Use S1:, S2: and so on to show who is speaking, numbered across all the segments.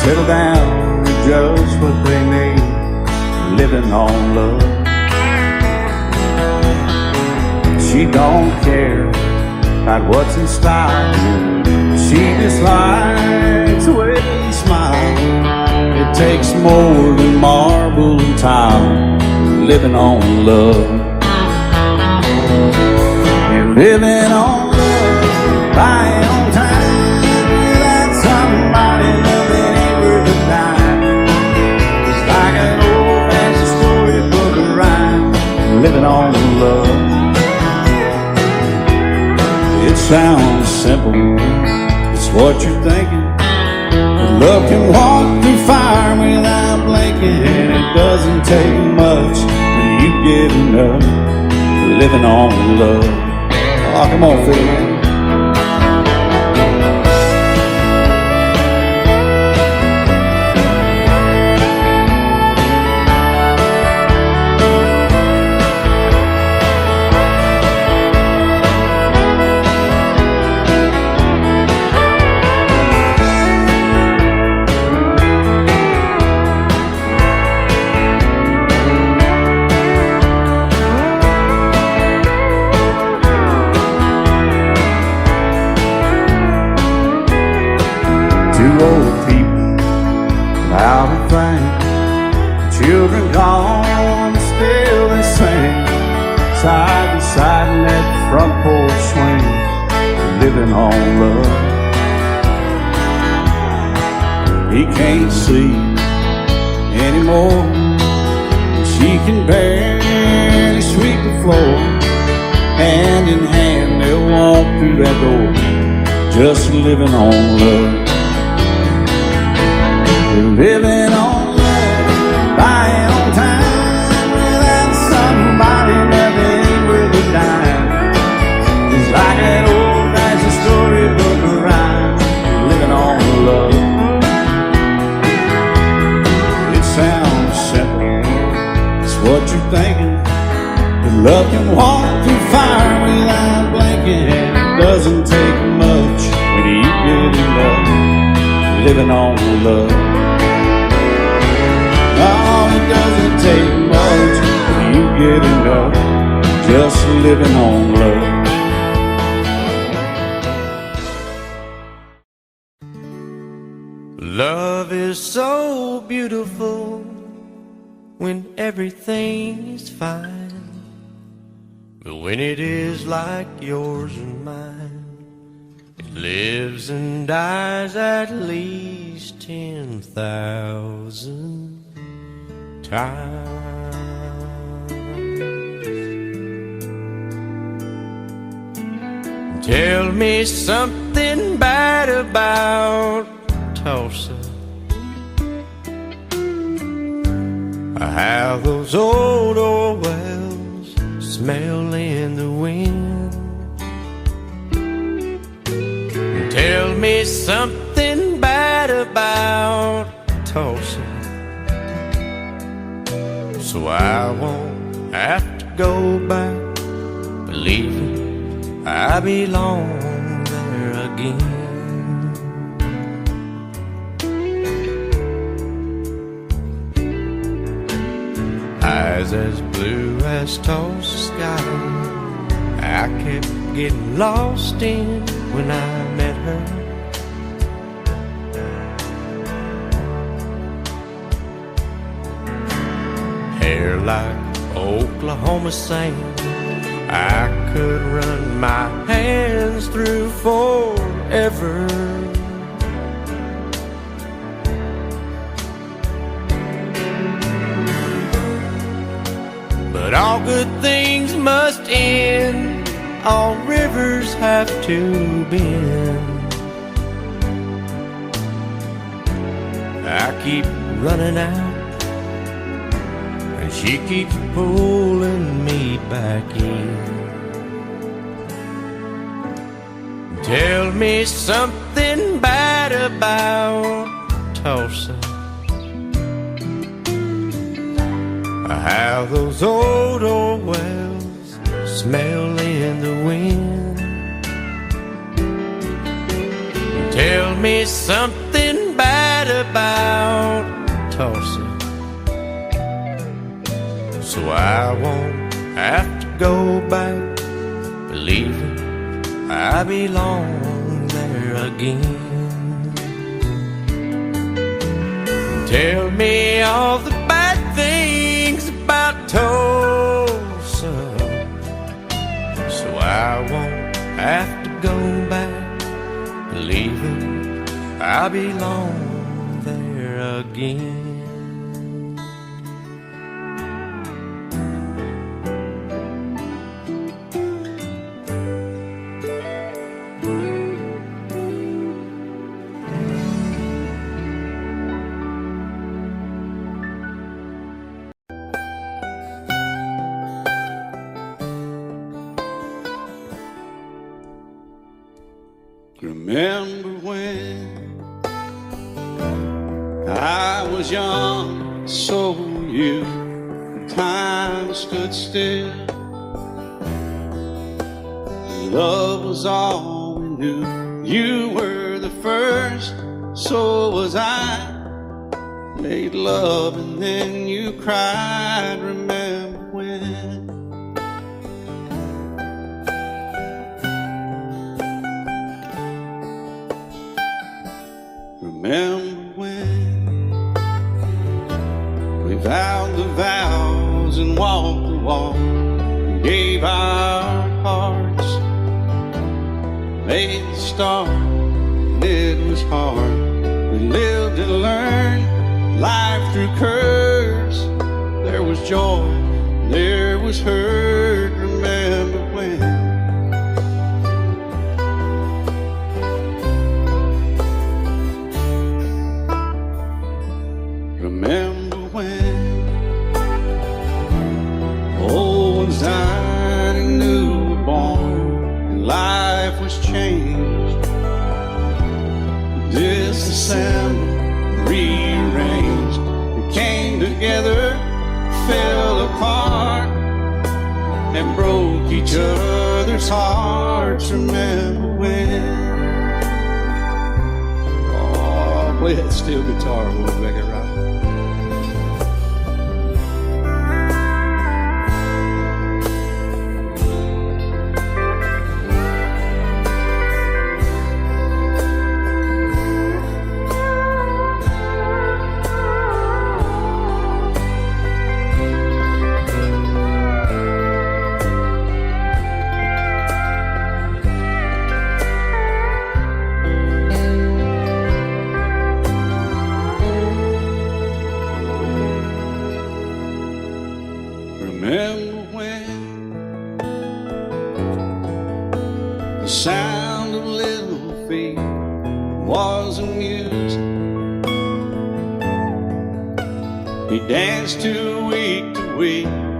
S1: settle down to just what they need, living on love. She don't care about what's in style, she just likes the way you smile. It takes more than marble and tile, living on love. You're living on love, buying on time, without somebody loving ain't worth a dime. It's like an old-fashioned storybook of rhyme, living on love. It sounds simple, it's what you're thinking. But love can walk through fire without blinking. It doesn't take much when you get enough, living on love. Oh, come on, fill it in. Two old people without a thing, children gone, still they sing, side by side in that front porch swing, living on love. He can't see anymore, she can barely sweep the floor. Hand in hand they'll walk through that door, just living on love. Living on love, buying on time, without somebody loving ain't worth a dime. It's like an old-fashioned storybook of rhyme, living on love. It sounds simple, it's what you're thinking. But love can walk through fire without blinking. It doesn't take much when you get enough, living on love. Oh, it doesn't take much when you get enough, just living on love.
S2: Love is so beautiful when everything is fine, but when it is like yours and mine, it lives and dies at least 10,000 times. Tell me something bad about Tulsa, how those old oil wells smell in the wind. Tell me something bad about Tulsa, so I won't have to go back believing I belong there again. Eyes as blue as Tulsa sky, I kept getting lost in when I met her. Hair like Oklahoma sand, I could run my hands through forever. But all good things must end, all rivers have to bend. I keep running out, and she keeps pulling me back in. Tell me something bad about Tulsa, how those old wells smell in the wind. Tell me something bad about Tulsa, so I won't have to go back, believing I belong there again. Tell me all the bad things about Tulsa, so I won't have to go back, believing I belong there again.
S1: Remember when I was young, so were you, and time stood still. Love was all we knew. You were the first, so was I. Made love and then you cried. Remember when? Remember when we vowed the vows and walked the walk, and gave our hearts, made the start, and it was hard. We lived and learned life through curves. There was joy, there was hurt. Remember when? Remember when old ones died and new were born, and life was changed, disassembled, rearranged. We came together, fell apart, and broke each other's hearts. Remember when? Oh, play that steel guitar, we'll make it right. Remember when the sound of little feet was amusing? He danced to week,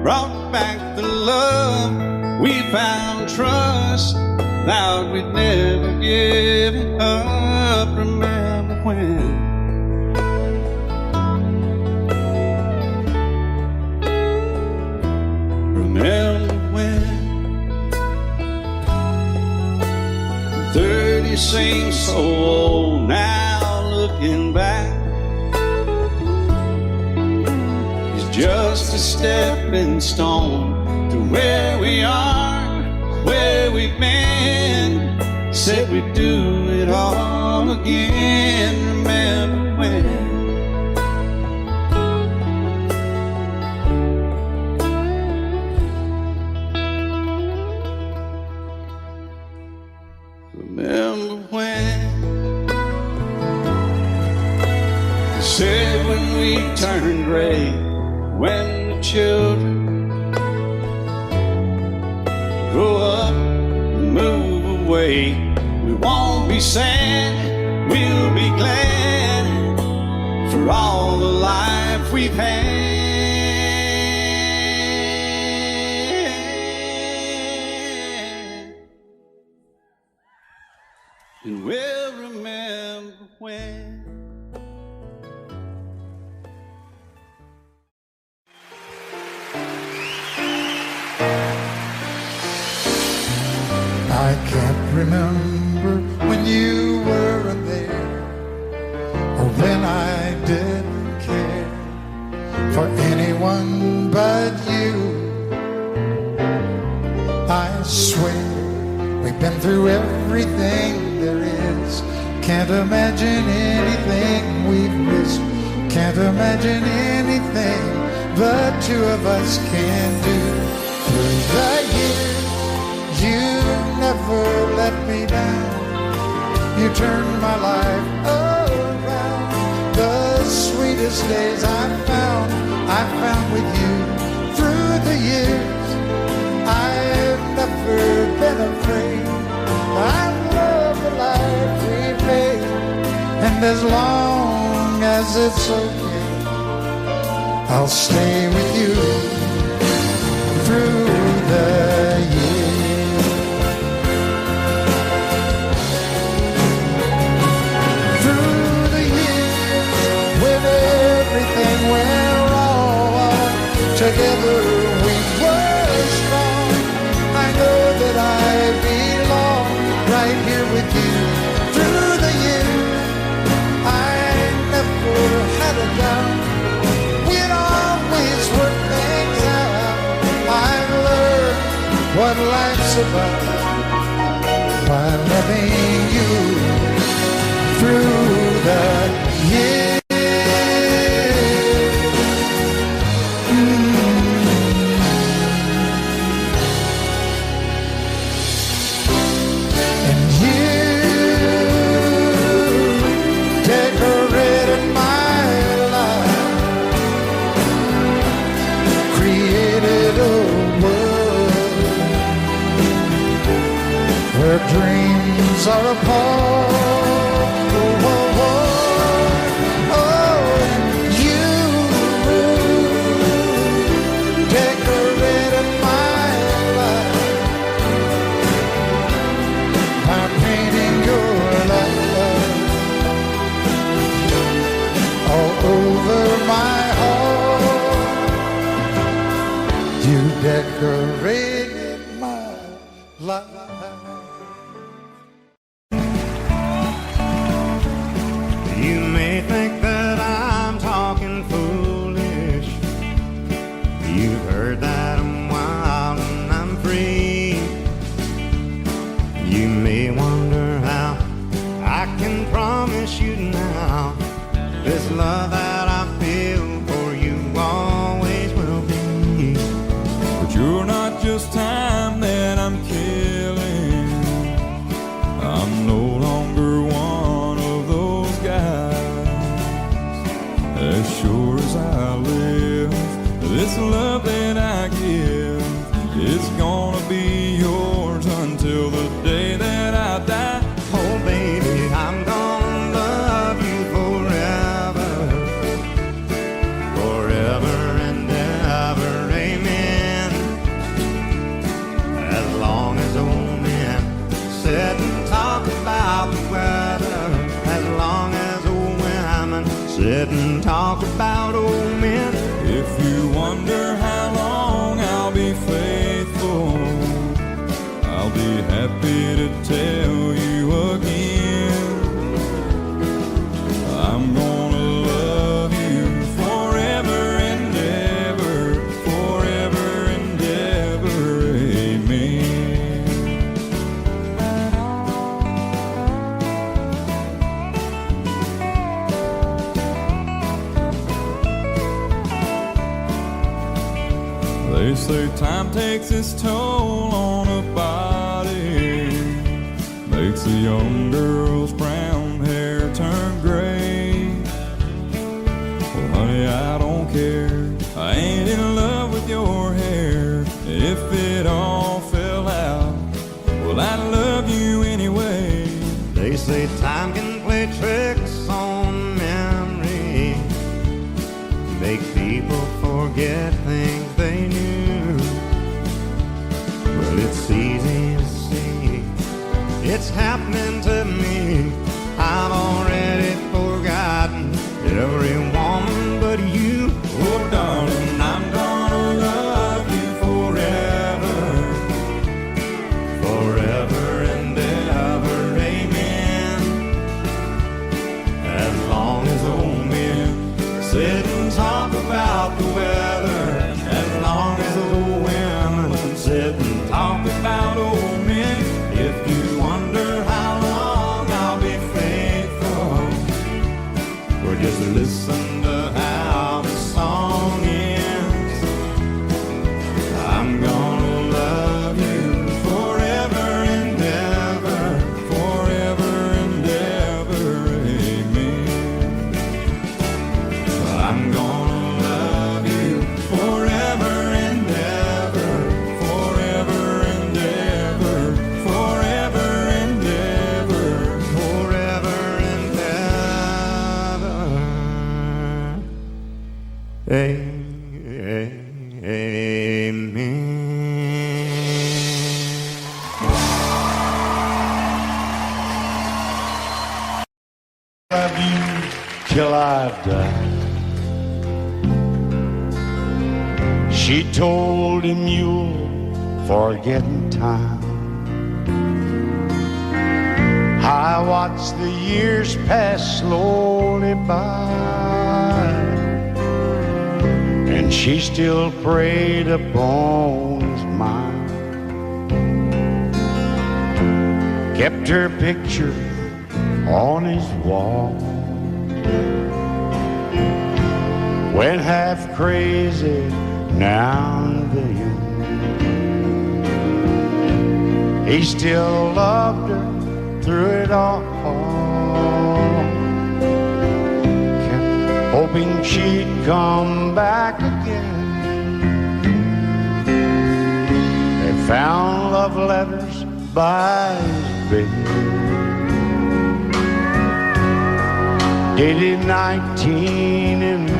S1: brought back the love. We found trust, vowed we'd never give it up. Remember when? Remember when 30 seems so old now, looking back. It's just a stepping stone to where we are, where we've been. Said we'd do it all again. Remember when? Remember when they said when we turned gray, when the children grow up and move away, we won't be sad, we'll be glad for all the life we've had. And we'll remember when.
S3: I can't remember when you weren't there, or then I didn't care for anyone but you. I swear we've been through everything there is. Can't imagine anything we've missed. Can't imagine anything the two of us can do. Through the years, you never let me down. You turned my life around. The sweetest days I found with you. Through the years, I've never been afraid. I love the life we made, and as long as it's okay, I'll stay with you through the years. Through the years, when everything went wrong, together we were strong. I know that I belong right here with you. Through the years, I never had a doubt. We'd always work things out. I've learned what life's about by loving you through the years. Dreams are apart. Oh, oh, oh, oh. You decorated my life by painting your love all over my heart. You decorated my life.
S2: You may think that I'm talking foolish. You've heard that I'm wild and I'm free. You may wonder how I can promise you now this love that I feel for you always will be.
S4: But you're not just time that I'm killing. I'm no longer one of those guys. As sure as I live, this love that I give, it's gonna be yours until the day that I die.
S2: Oh baby, I'm gonna love you forever, forever and ever, amen. As long as old men sit and talk about the weather, as long as old women sit and talk about old men.
S4: If you wonder how long I'll be faithful, I'll be happy to tell you again. I'm gonna love you forever and ever, forever and ever, amen. They say time takes its toll on a body, makes a young girl's brown hair turn gray. Well, honey, I don't care. I ain't in love with your hair. If it all fell out, well, I'd love you anyway.
S2: They say time can play tricks on memory, make people forget things they knew. Well, it's easy to see, it's happening to me. I've already forgotten every woman but you.
S4: Oh, darling, I'm gonna love you forever,
S2: Forever and ever, amen. As long as the
S1: till I die. She told him you'll forget in time. I watched the years pass slowly by, and she still preyed upon his mind. Kept her picture on his wall. Went half crazy now and then. He still loved her through it all. Kept hoping she'd come back again. They found love letters by his bed, dated 1962.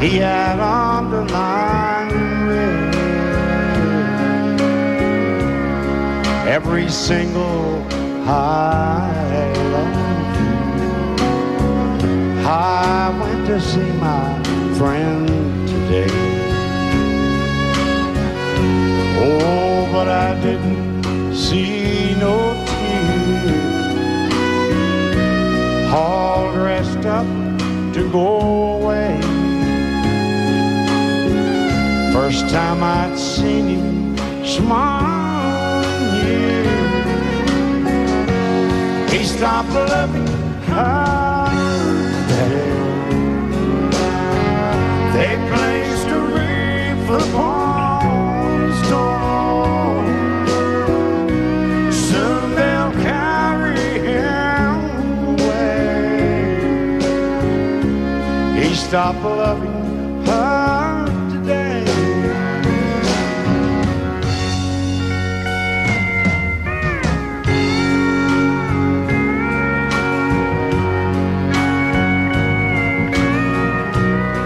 S1: He had underlined in red every single I love you. I went to see my friend today. Oh, but I didn't see no tears. All dressed up to go away. First time I'd seen him smile in years. He stopped loving her today. They placed a wreath upon his door. Soon they'll carry him away. He stopped loving her today.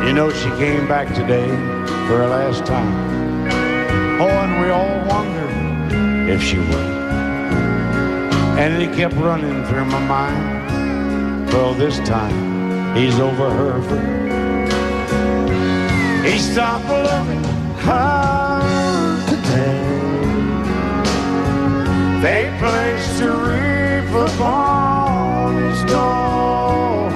S1: You know, she came back today for her last time. Oh, and we all wondered if she would. And it kept running through my mind. Well, this time he's over her for good. He stopped loving her today. They placed a wreath upon his door.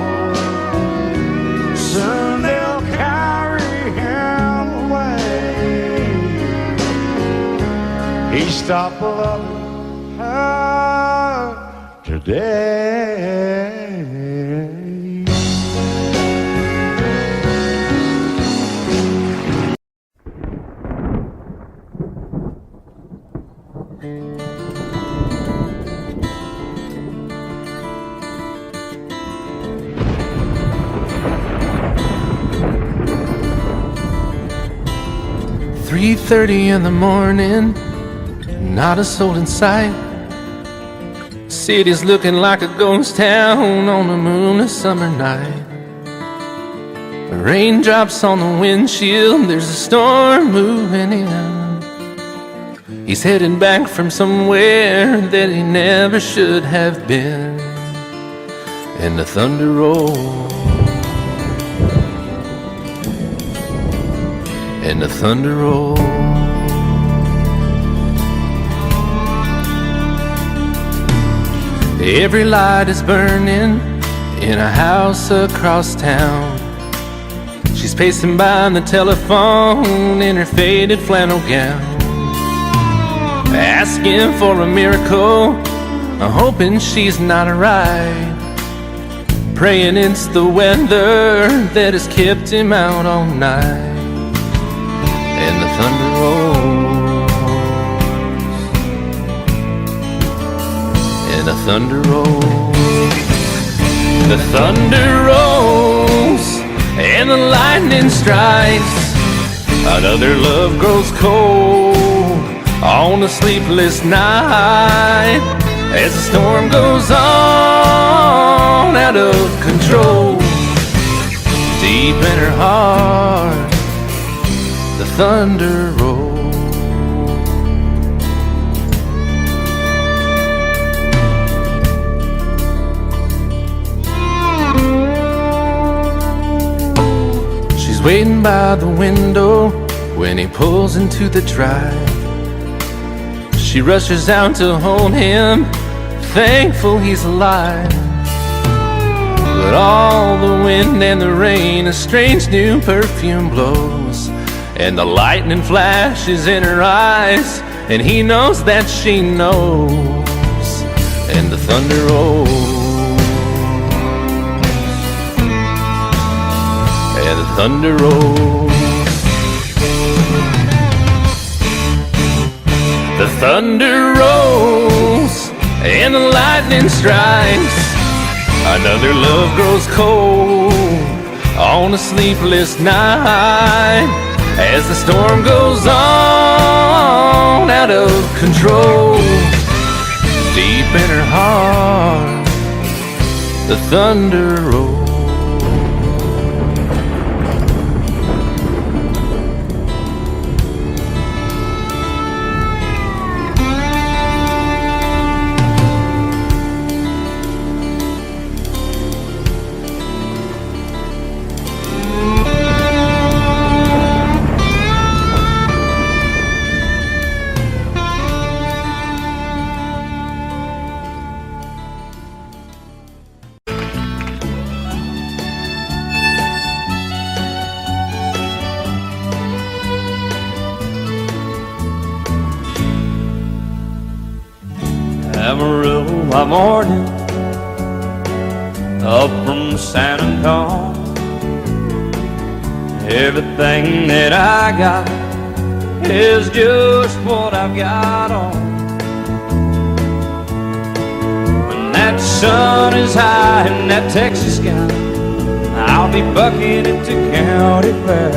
S1: Soon they'll carry him away. He stopped loving her today.
S5: 3:30 in the morning, not a soul in sight. City's looking like a ghost town on a moonless summer night. Raindrops on the windshield, there's a storm moving in. He's heading back from somewhere that he never should have been. And the thunder rolls, and the thunder rolls. Every light is burning in a house across town. She's pacing by the telephone in her faded flannel gown, asking for a miracle, hoping she's not right, praying it's the weather that has kept him out all night. And the thunder rolls, and the thunder rolls. The thunder rolls, and the lightning strikes. Another love grows cold on a sleepless night, as the storm goes on out of control. Deep in her heart, the thunder rolls. waiting by the window when he pulls into the drive. She rushes out to hold him, thankful he's alive. But all the wind and the rain, a strange new perfume blows, and the lightning flashes in her eyes, and he knows that she knows, and the thunder rolls, and the thunder rolls. The thunder rolls and the lightning strikes. Another love grows cold on a sleepless night, as the storm goes on out of control. Deep in her heart, the thunder rolls.
S6: Amarillo by morning, up from San Antonio. Everything that I got is just what I've got on. When that sun is high in that Texas sky, I'll be bucking into county fair.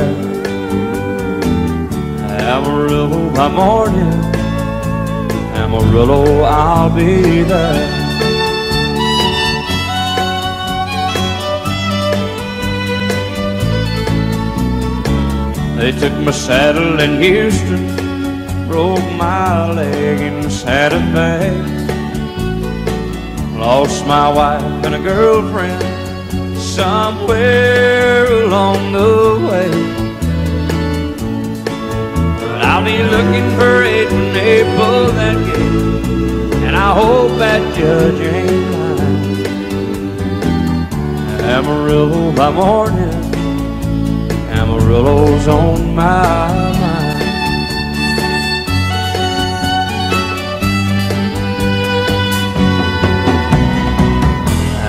S6: Amarillo by morning, Amarillo, I'll be there. They took my saddle in Houston, broke my leg in Santa Fe, lost my wife and a girlfriend somewhere along the way. I'll be looking for it when they pull that gate, and I hope that judge ain't lying. Amarillo by morning, Amarillo's on my mind.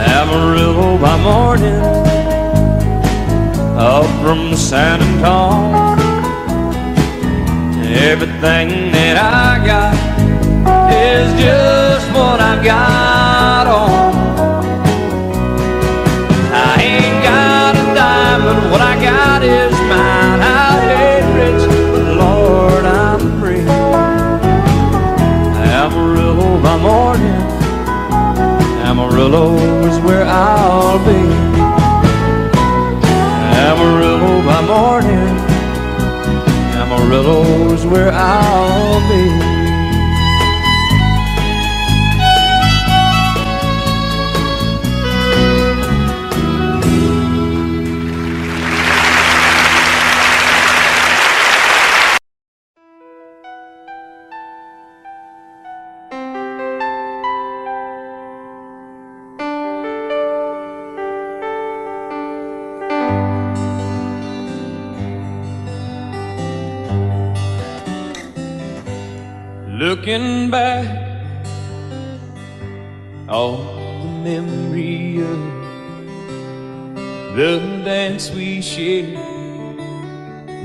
S6: Amarillo by morning, up from San Antonio. Everything that I got is just what I've got on. I ain't got a dime, but what I got is mine. I ain't rich, but Lord, I'm free. Amarillo by morning, Amarillo is where I'll be. Amarillo by morning, Amarillo's where I'll be. Looking back, all the memory of the dance we shared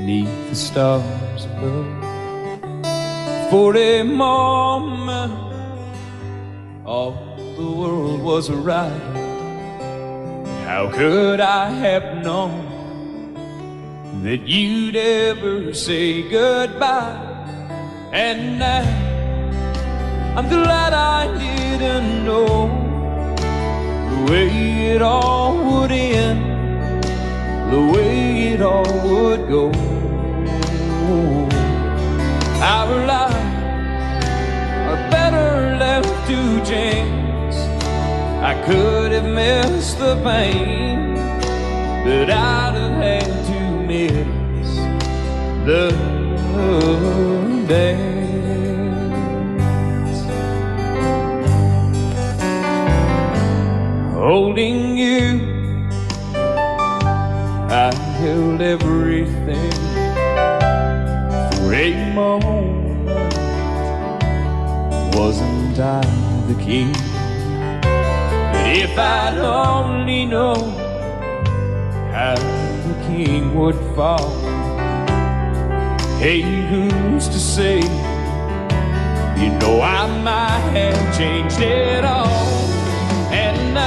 S6: neath the stars above. For a moment, all the world was right. How could I have known that you'd ever say goodbye? And now I'm glad I didn't know the way it all would end, the way it all would go. Our lives are better left to chance. I could have missed the pain, but I'd have had to
S1: miss the dance. Holding you, I held everything for a moment. Wasn't I the king? But if I'd only known how the king would fall, hey, who's to say? You know I might have changed it all. And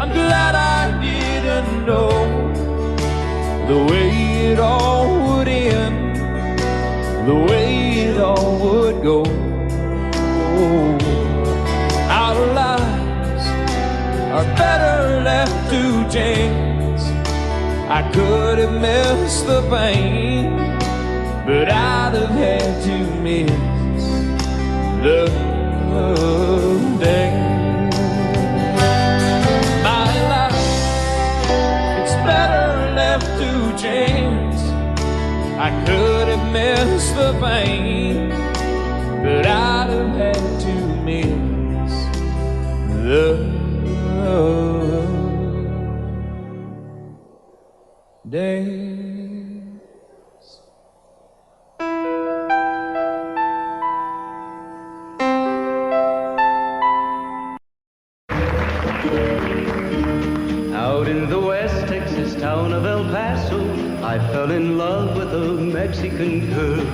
S1: I'm glad I didn't know the way it all would end, the way it all would go. Our lives are better left to chance. I could have missed the pain, but I'd have had to miss the day. My life, it's better left to chance. I could have missed the pain, but I'd have had to miss the days.
S6: Out in the West Texas town of El Paso, I fell in love with a Mexican girl.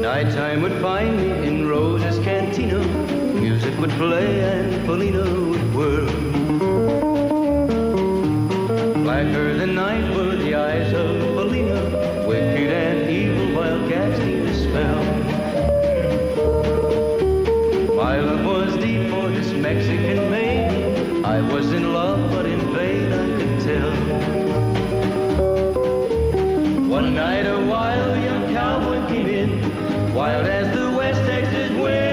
S6: Nighttime would find me in Rose's Cantina. Music would play and Polina would whirl. Blacker than night were the eyes of Polina, wicked and evil while casting a spell. My love was deep for this Mexican maiden. I was in love, but in vain I could tell. One night a wild young cowboy came in, wild as the West Texas wind.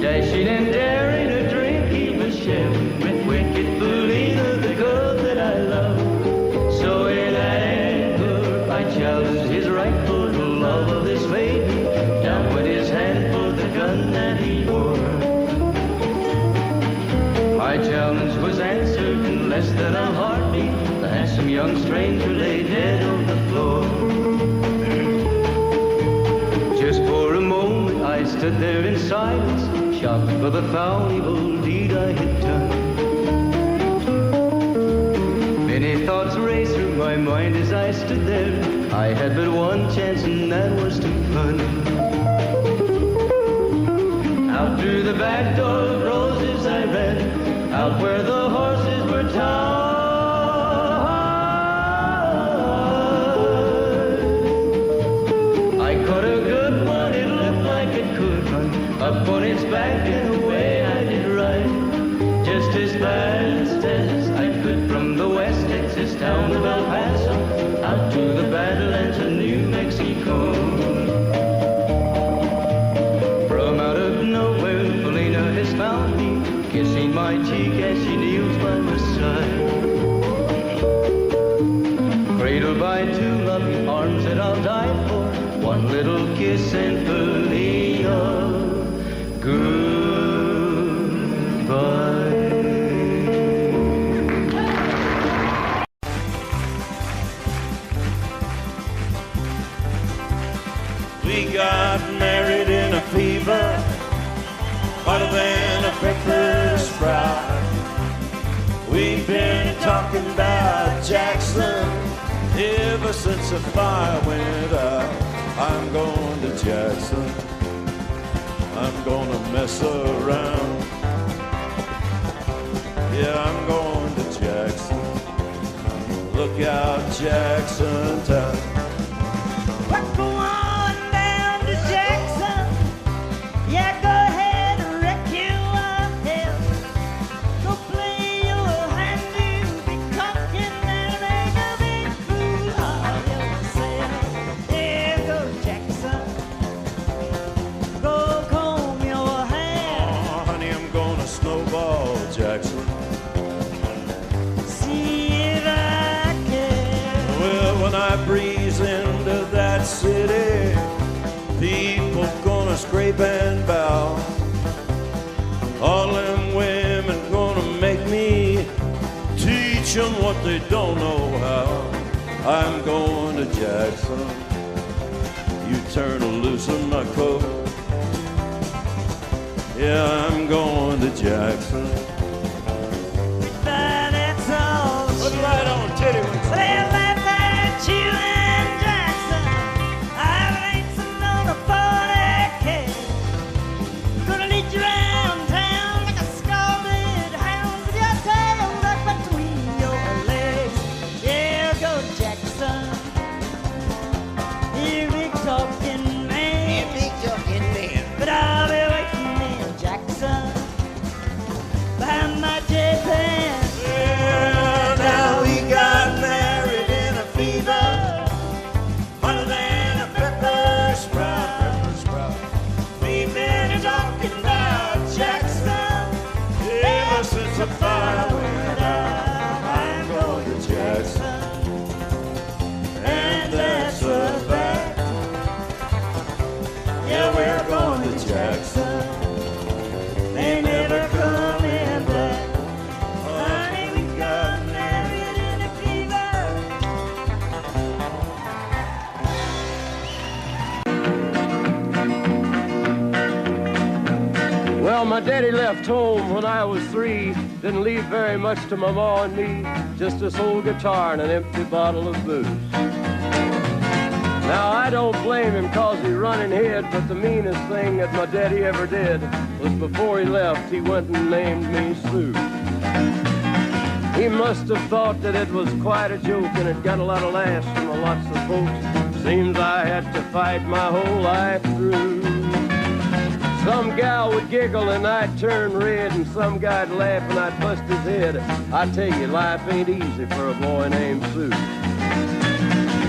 S6: Dashing and daring, a drink he was sharing with wicked Polina, the girl that I love. So in anger I challenged his right for the love of this maiden. Down went his hand for the gun that he wore. My challenge was answered in less than a heartbeat. The handsome young stranger lay dead on the floor. Just for a moment I stood there in silence, shocked for the foul evil deed I had done. Many thoughts raced through my mind as I stood there. I had but one chance and that was to run. Out through the back door of Roses I ran, out where the horses were tied. I caught a good one, it looked like it could run, up on its back and away I did ride. Just as fast as I could from the West Texas town of El Paso, out to the Badlands of New Mexico. From out of nowhere, Polina has found me, kissing my cheek as she kneels by my side. Cradled by two loving arms that I'll die for, one little kiss and Polina, goodbye.
S1: We got married in a fever, hotter than a pepper sprout. We've been talking about Jackson ever since the fire went out. I'm going to Jackson, I'm gonna mess around. Yeah, I'm going to Jackson, look out Jackson town.
S7: Go on down to Jackson. Yeah, go ahead and wreck your hell. Go play your hand, you'll be talking and make a big fool of yourself. Yeah, go Jackson. Go comb your hair.
S1: teach them what they don't know how. I'm going to Jackson. You turn loose on my coat. Yeah, I'm going to Jackson.
S7: But it's all
S1: Put it right on, Teddy.
S7: they laugh at you in Jackson. I ain't sitting on a 40K. Gonna lead you around town like a scalded hound with your tail tucked between your legs. Yeah, go Jackson. You big talking man.
S8: Yeah, big talking man.
S7: But I'll be waiting in Jackson behind my jet band.
S1: Yeah, now we got married in a fever, hotter than a pepper sprout. We've been talking about Jackson ever since the fire went out. I'm going to Jackson, and that's a fact. Yeah, we're going to Jackson. They never coming back. Honey, we got married in a fever.
S9: Well, my daddy left home when I was 3. Didn't leave very much to my ma and me. Just this old guitar and an empty bottle of booze. Now, I don't blame him 'cause he run and hid, but the meanest thing that my daddy ever did was before he left, he went and named me Sue. He must have thought that it was quite a joke and it got a lot of laughs from lots of folks. Seems I had to fight my whole life through. Some gal would giggle and I'd turn red, and some guy'd laugh and I'd bust his head. I tell you, life ain't easy for a boy named Sue.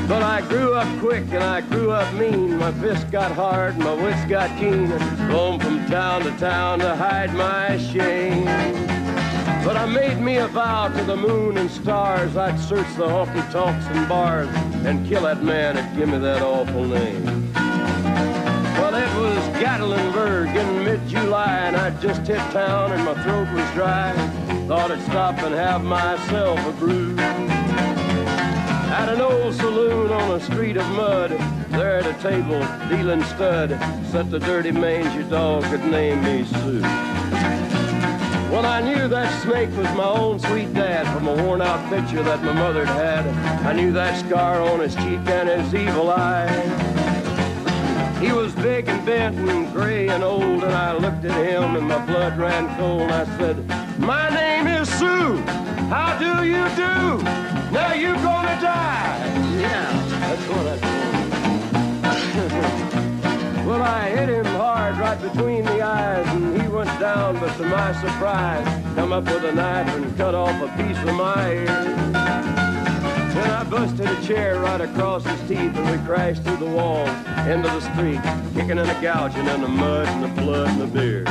S9: But I grew up quick and I grew up mean. My fists got hard and my wits got keen. Roamed from town to hide my shame. But I made me a vow to the moon and stars. I'd search the honky-tonks and bars and kill that man that give me that awful name. Well, it was Gatlinburg in mid-July, and I'd just hit town and my throat was dry. Thought I'd stop and have myself a brew. At an old saloon on a street of mud, there at a table, dealing stud, sat the dirty mangy dog that named me Sue. Well, I knew that snake was my own sweet dad from a worn-out picture that my mother'd had. I knew that scar on his cheek and his evil eye. He was big and bent and gray and old, and I looked at him and my blood ran cold. And I said, "My name is Sue. How do you do? Now you gonna die." Yeah, that's what I told. Well, I hit him hard right between the eyes, and he went down, but to my surprise, come up with a knife and cut off a piece of my ear. Then I busted a chair right across his teeth, and we crashed through the walls into the street, kicking and a gouging in the mud and the blood and the beer.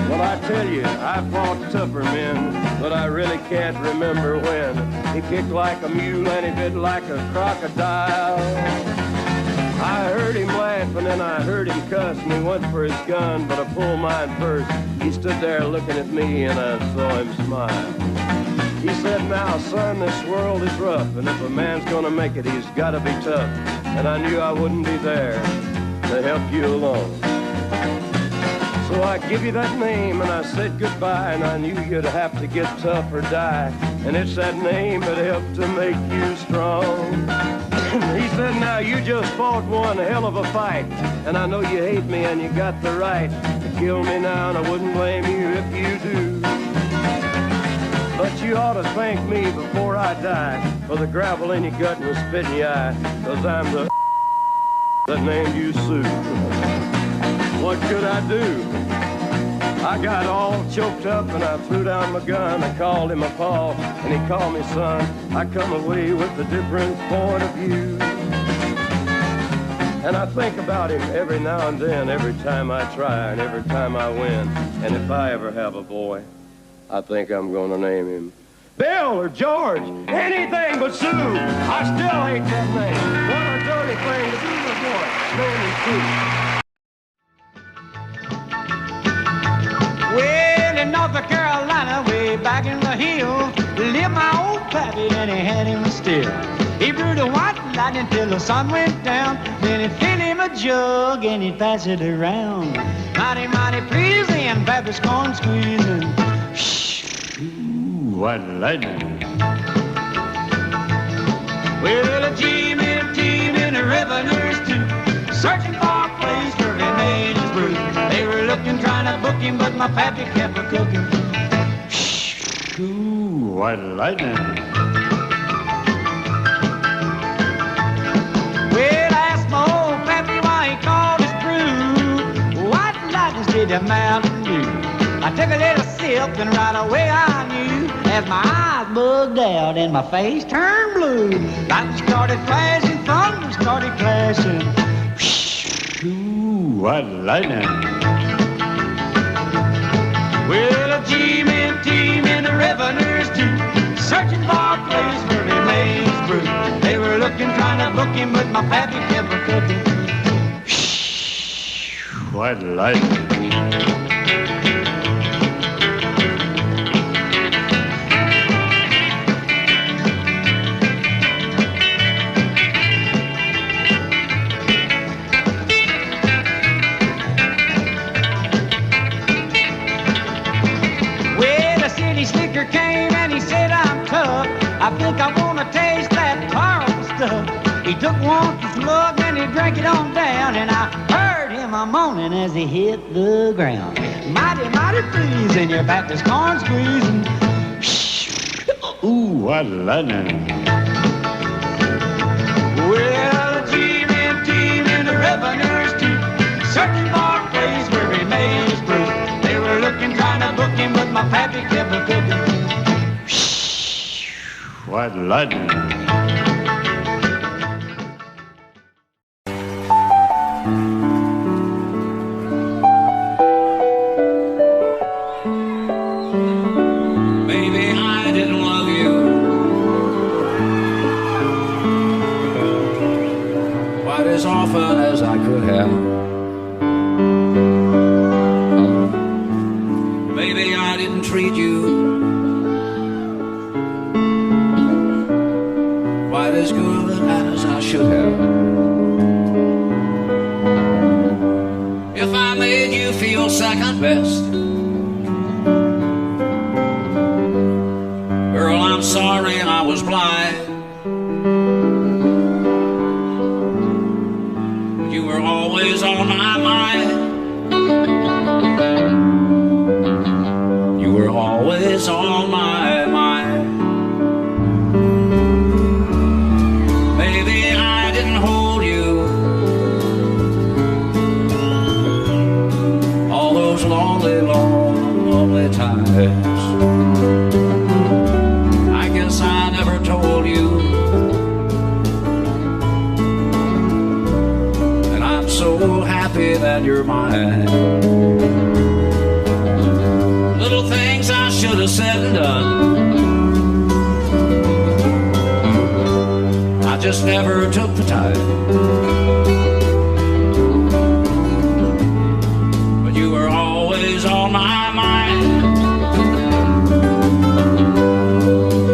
S9: Well, I tell you, I fought tougher men, but I really can't remember when. He kicked like a mule and he bit like a crocodile. I heard him laugh and then I heard him cuss, and he went for his gun, but I pulled mine first. He stood there looking at me and I saw him smile. He said, "Now, son, this world is rough, and if a man's gonna make it, he's gotta be tough." And I knew I wouldn't be there to help you along. So I give you that name and I said goodbye, and I knew you'd have to get tough or die. And it's that name that helped to make you strong. He said, "Now you just fought one hell of a fight, and I know you hate me and you got the right to kill me now, and I wouldn't blame you if you do. But you ought to thank me before I die for the gravel in your gut and the spit in your eye, 'cause I'm the that named you Sue." What could I do? I got all choked up and I threw down my gun. I called him a paw and he called me son. I come away with a different point of view. And I think about him every now and then, every time I try and every time I win. And if I ever have a boy, I think I'm gonna name him Bill or George, anything but Sue. I still hate that name. What a dirty thing to do to a boy. Name him Sue.
S10: Well, in North Carolina, way back in the hill,
S7: still. He brewed a white lightning till the sun went down. Then he'd fill him a jug and he'd pass it around. Mighty, mighty pleasing, Baptist corn squeezing. Ooh, white lightning. Well, a team in the revenues too, searching for a place where he made his brew. They were looking, trying to book him, but my pappy kept a cooking. Ooh, white lightning. Well, I asked my old pappy why he called his brew white lightning instead of Mountain Dew. I took a little sip and right away I knew, as my eyes bugged out and my face turned blue. Lightning started flashing, thunder started clashing. Ooh, white lightning. Well, a team in the revenues too, searching for a place where they made his brew. They were looking, trying to book him, but my pappy kept a cooking. White lightning. Came and he said, I'm tough. I think I want to taste that powerful stuff. He took one slug and he drank it on down, and I heard him a moaning as he hit the ground. Mighty, mighty pleasing, your Baptist corn squeezing. Ooh, what lightning. Well, a team in the revenues too, searching for a place where he made his brew. They were looking, trying to book him, but my pappy kept a cooking. White lightning.
S1: Maybe I didn't love you quite as often as I could have. Maybe I didn't treat you quite as good as I should have. If I made you feel second best, girl, I'm sorry I was blind. You were always on my mind. You were always on my mind. Maybe I didn't hold you all those lonely, lonely times. I guess I never told you, and I'm so happy that you're mine. Little things I should have said and done, I just never took the time. But you were always on my mind.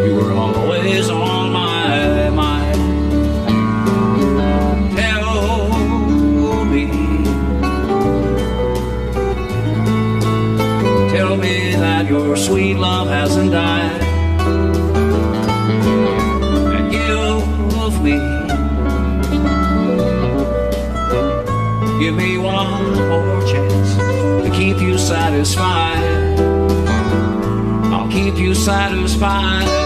S1: You were always on my mind. Tell me that your sweet love hasn't died. And give me one more chance to keep you satisfied. I'll keep you satisfied.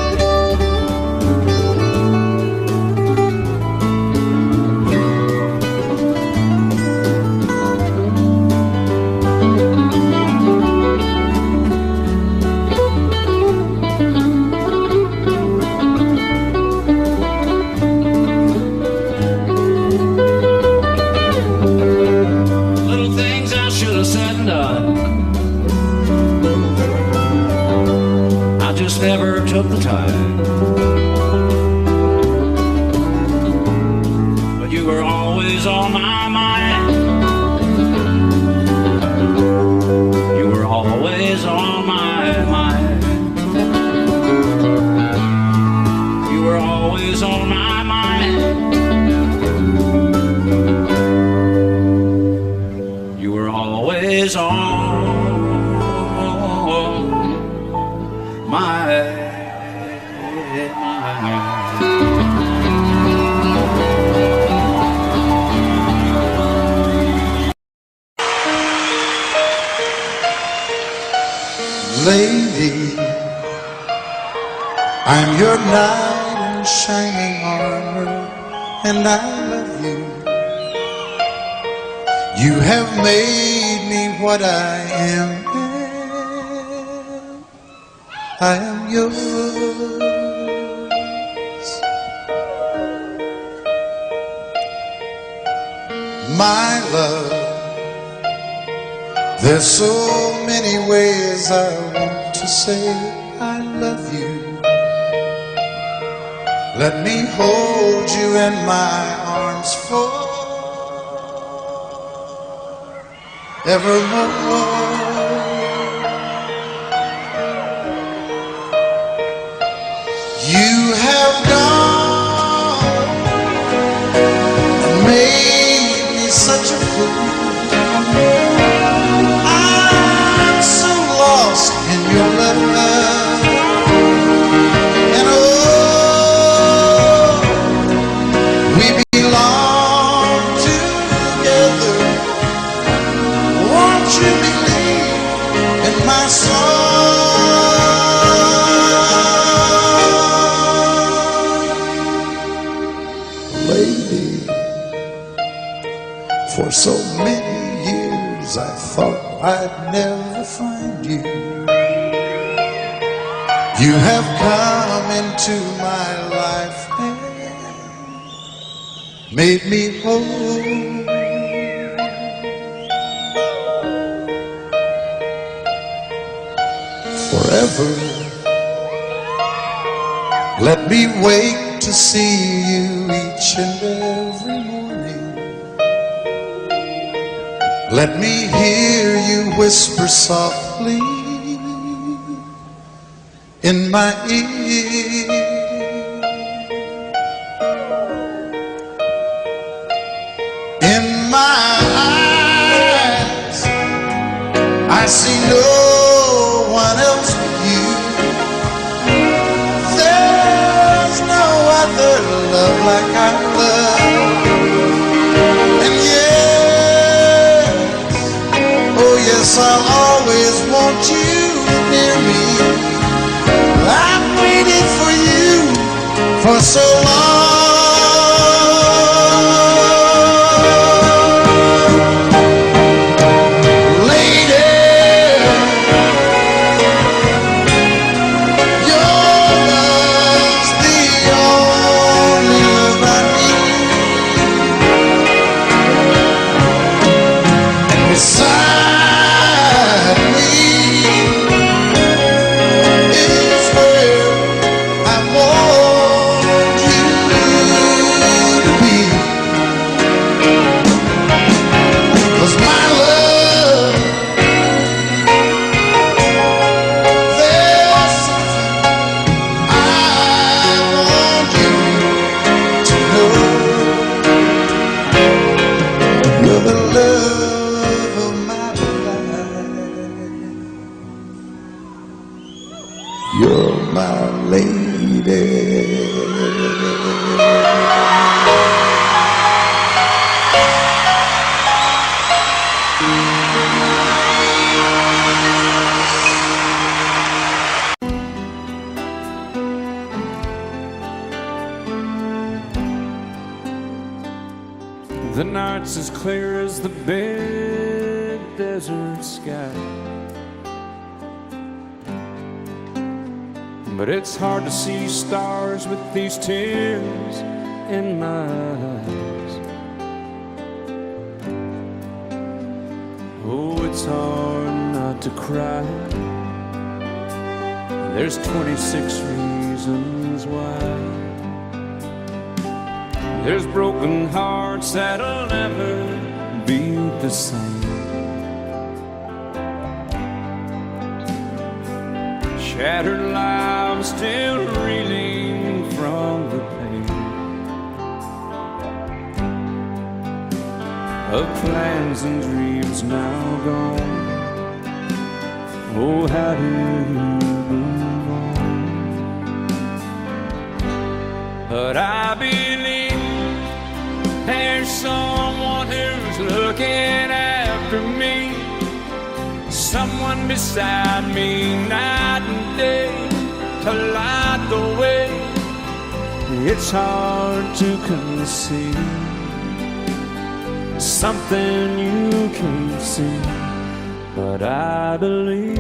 S1: Never took the time, but you were always on my mind. You were always on my mind. You were always was on my mind. You were always on my mind.
S3: Lady, I'm your knight in shining armor, and I love you. You have made me what I am. I am yours. My love, there's so many ways I want to say I love you. Let me hold you in my arms forevermore. You have gone and made me such a fool. I'm so lost in your love, and oh, we belong together. Won't you believe in my song, lady? For so many years I thought I'd never find you. You have come into my life and made me whole. Forever, let me wake to see you each and every morning. Let me hear you whisper softly in my ear. In my eyes, I see no one else but you. There's no other love like I love. And yes, I'll always want you near me. I've waited for you for so long. Lady, your love's the only love I need. And beside me is where I want you to be. 'Cause my love, there's something I want you to know. You're the love of my life. You're my lady.
S4: The night's as clear as the big desert sky, but it's hard to see stars with these tears in my eyes. Oh, it's hard not to cry. There's 26 reasons why. There's broken hearts that'll never be the same. Shattered lives still reeling from the pain.
S1: of plans and dreams now gone. Oh, how do you move on? But I believe there's someone who's looking after me, someone beside me night and day to light the way. It's hard to conceive something you can't see, but I believe.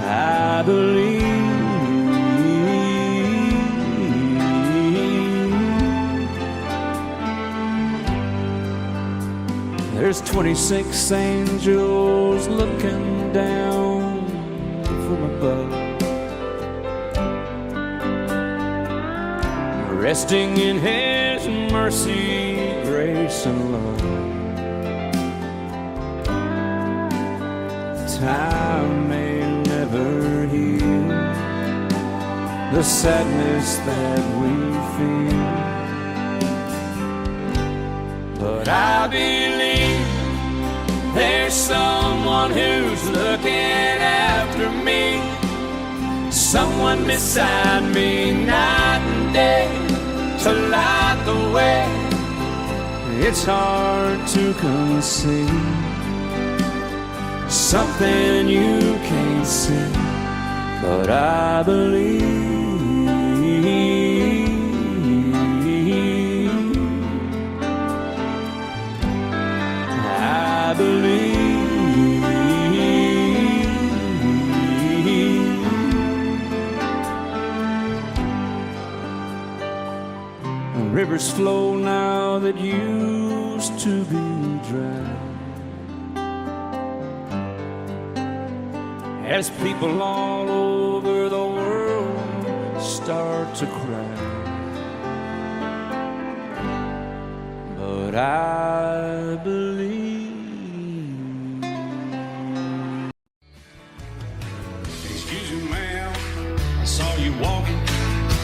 S1: I believe. There's 26 angels looking down from above, resting in His mercy, grace, and love. Time may never heal the sadness that we feel, but I believe there's someone who's looking after me, someone beside me night and day to light the way. It's hard to conceive something you can't see, but I believe. I believe. Rivers flow now that used to be dry, as people all over the world start to cry. But I believe. Excuse me, ma'am, I saw you walking.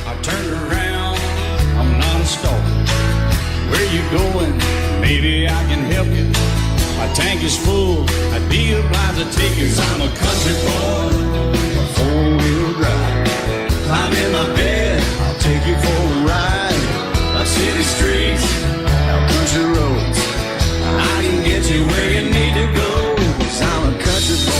S1: I turned around, I'm not a stalker. Where you going? Maybe I can help you. My tank is full, I'd be obliged to take you. 'Cause I'm a country boy, a four-wheel drive. Climb in my bed, I'll take you for a ride. Up city streets, down country roads, I can get you where you need to go. 'Cause I'm a country boy.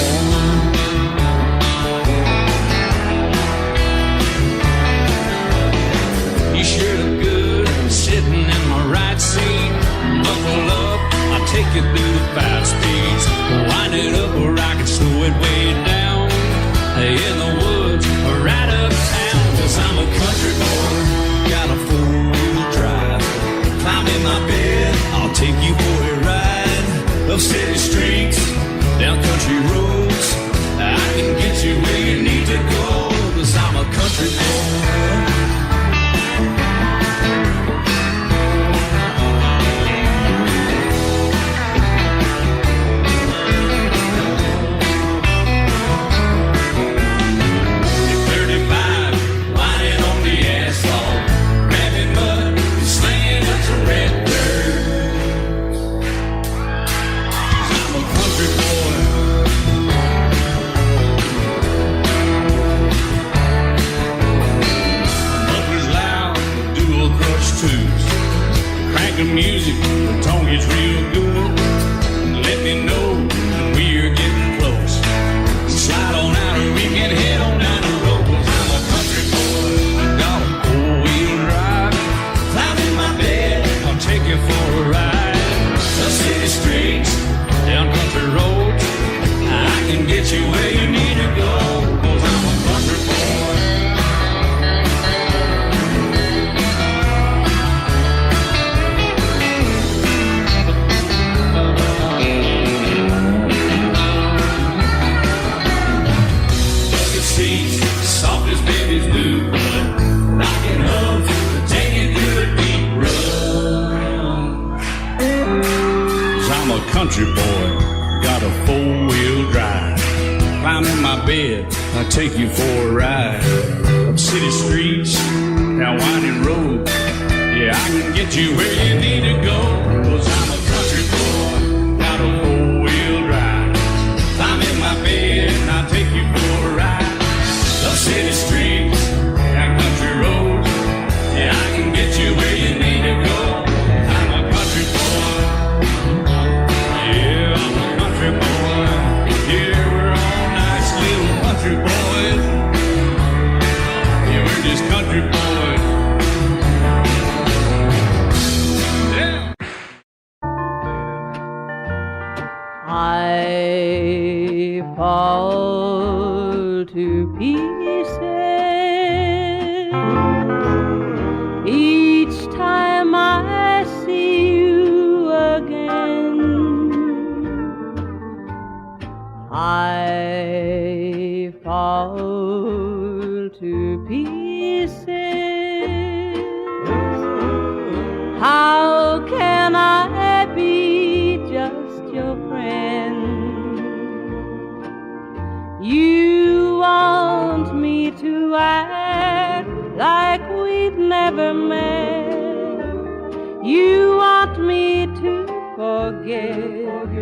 S1: You sure look good sitting in my right seat. Buckle up, I'll take you through the 5 speeds. Wind it up or I can slow it way down. In the woods or right uptown. 'Cause I'm a country boy, got a 4-wheel drive. Climb in my bed, I'll take you for a ride. Up city streets, down country roads, I can get you where you need to go. 'Cause I'm a country boy. The music, the tone is real good. Let me know when we're getting close. Slide on out and we can head on down the road. 'Cause I'm a country boy, got a 4-wheel drive. Climb in my bed, I'll take you for a ride. Up city streets, down country roads, I can get you where you need to go. 'Cause I'm a country boy. Soft as babies do, knocking up to take it through the deep run. 'Cause I'm a country boy, got a 4-wheel drive. Climb in my bed, I'll take you for a ride. of city streets, down winding road. Yeah, I can get you where you need to go, 'cause I'm a country boy, got a four-wheel drive. I'm in my bed and I'll take you for a ride. Of city streets, down country roads. Yeah, I can get you where you need to go. I'm a country boy. Yeah, I'm a country boy. Yeah, we're all nice little country boys. Yeah, we're just country boys. Yeah.
S7: I fall to pieces each time I see you again. I fall to pieces. How can I be just your friend? You want me to act like we've never met. You want me to forget,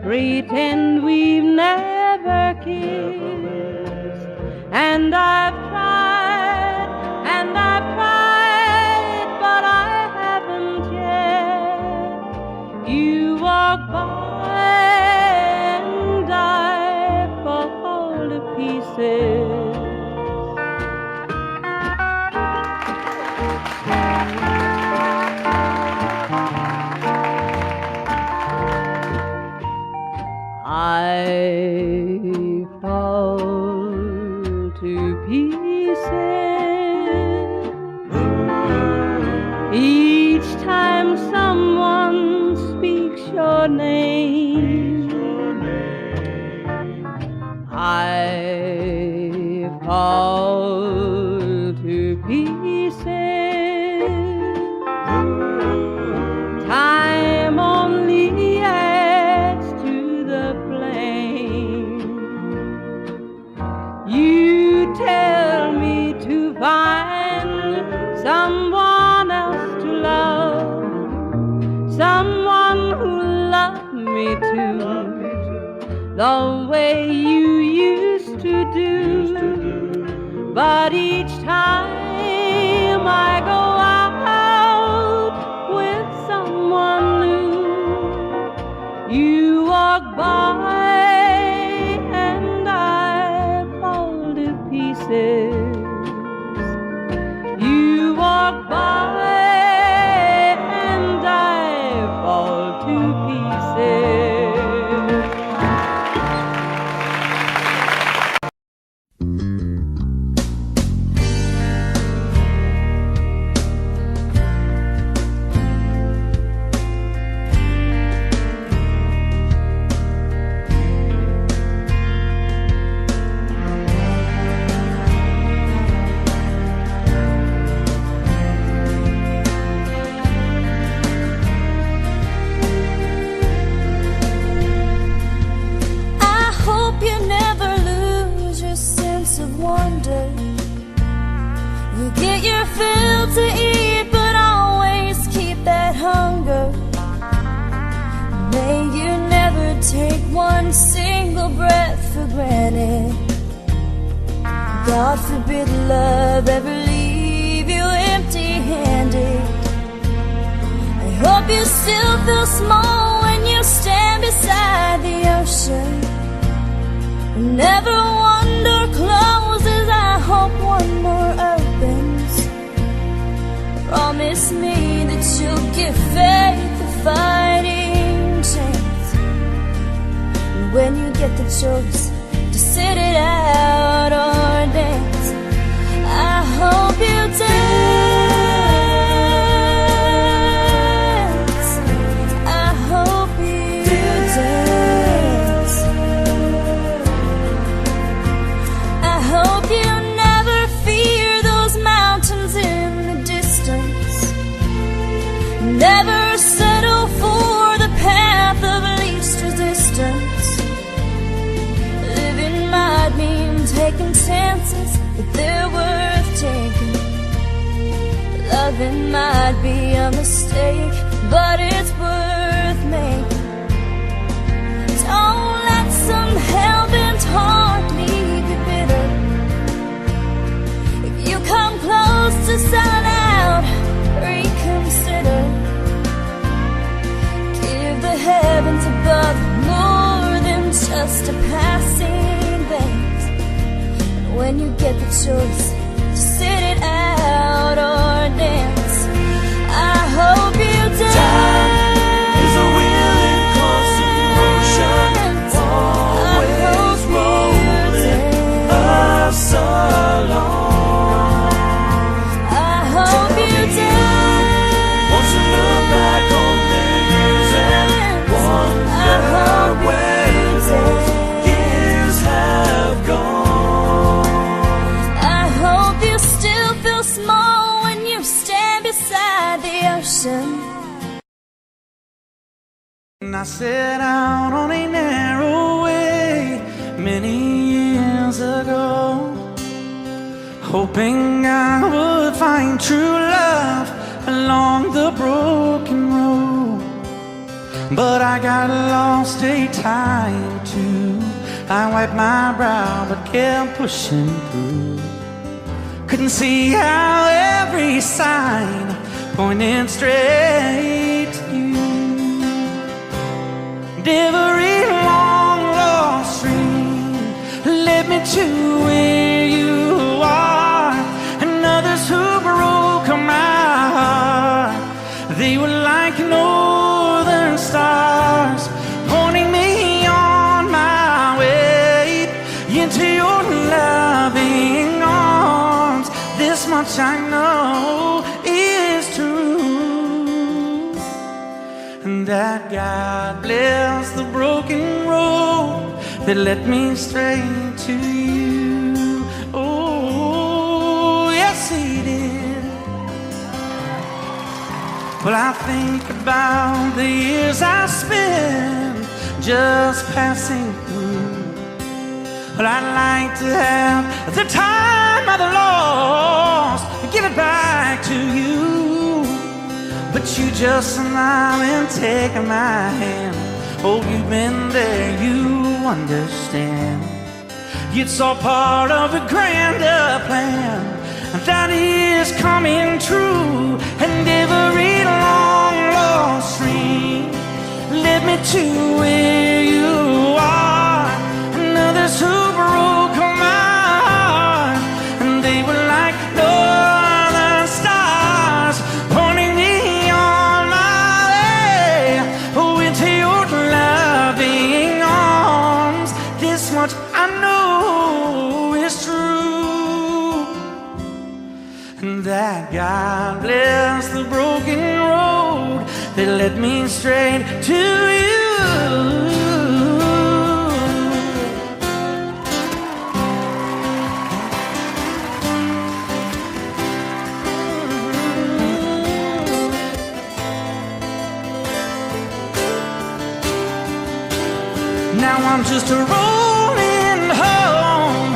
S7: pretend we've never kissed. And I've tried, but I haven't yet. You walk by and I fall to pieces. I fall to pieces each time someone speaks your name. I fall to pieces. Time only adds to the flame. You tell me to find someone else to love, someone who loved me too, the way you used to do. But each time I go out with someone new, you walk by and I fall to pieces. You walk by and I fall to pieces.
S8: Get your fill to eat, but always keep that hunger. May you never take one single breath for granted. God forbid love ever leave you empty-handed. I hope you still feel small when you stand beside the ocean. Never one door closes, I hope one more opens. Promise me that you'll give faith a fighting chance. And when you get the choice to sit it out or dance, I hope you dance. I hope you dance. I hope you never fear those mountains in the distance. Never settle for the path of least resistance. Living might mean taking chances, but there were loving might be a mistake, but it's worth making. Don't let some hell-bent heart leave you bitter. If you come close to selling out, reconsider. Give the heavens above more than just a passing glance. And when you get the choice to sit it out or dance, I hope you dance.
S6: Time is a willing constant motion, always rolling us along.
S8: I hope you dance.
S6: Won't you look back on the years and wonder where those years have gone?
S8: I hope you still feel small when you stand beside the ocean.
S10: I set out on a narrow way many years ago, hoping I would find true love along the broken road. But I got lost a time too. I wiped my brow but kept pushing through. Couldn't see how every sign pointed straight to you. Every long lost dream led me to where you are, and others who broke my heart, they were like northern stars, pointing me on my way into your loving arms. This much I know is true, and that God bless the broken road that led me straight to you. Oh, yes, He did. Well, I think about the years I spent just passing through. Well, I'd like to have the time I've lost, give it back to you. But you just smile and take my hand. Oh, you've been there, you understand. It's all part of a grander plan that is coming true. And every long lost dream led me to where you are, and others who broke my heart, and they were like northern stars, pointing me on my way, oh, into your loving arms. This much I know is true, and that God bless the broken road that led me straight to you. Now I'm just rolling home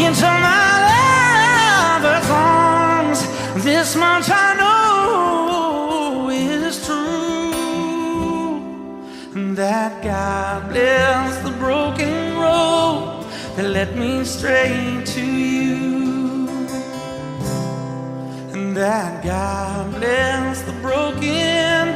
S10: into my lover's arms. This much I know is true, and that God bless the broken road that led me straight to you, and that God bless the broken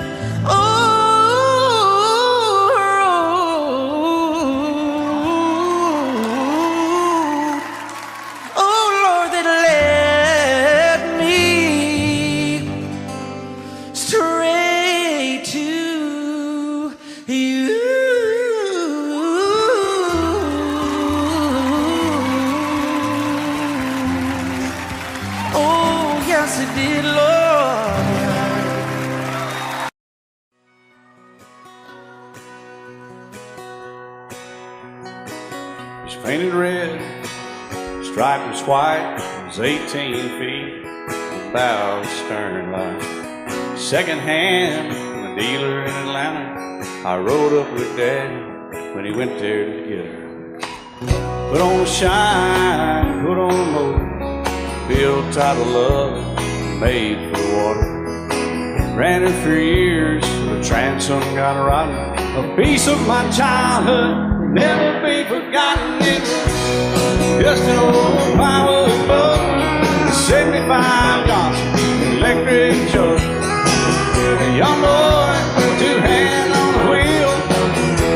S1: painted red, striped was white, it was 18 feet, bow stern line. Second hand from a dealer in Atlanta, I rode up with Daddy when he went there to get her. Put on a shine, put on a motor, built title love, made for water. Ran it for years, the transom got rotten. A piece of my childhood will never be forgotten. It was just an old plywood boat, 75 Johnson electric jug. A young boy, two hands on the wheel.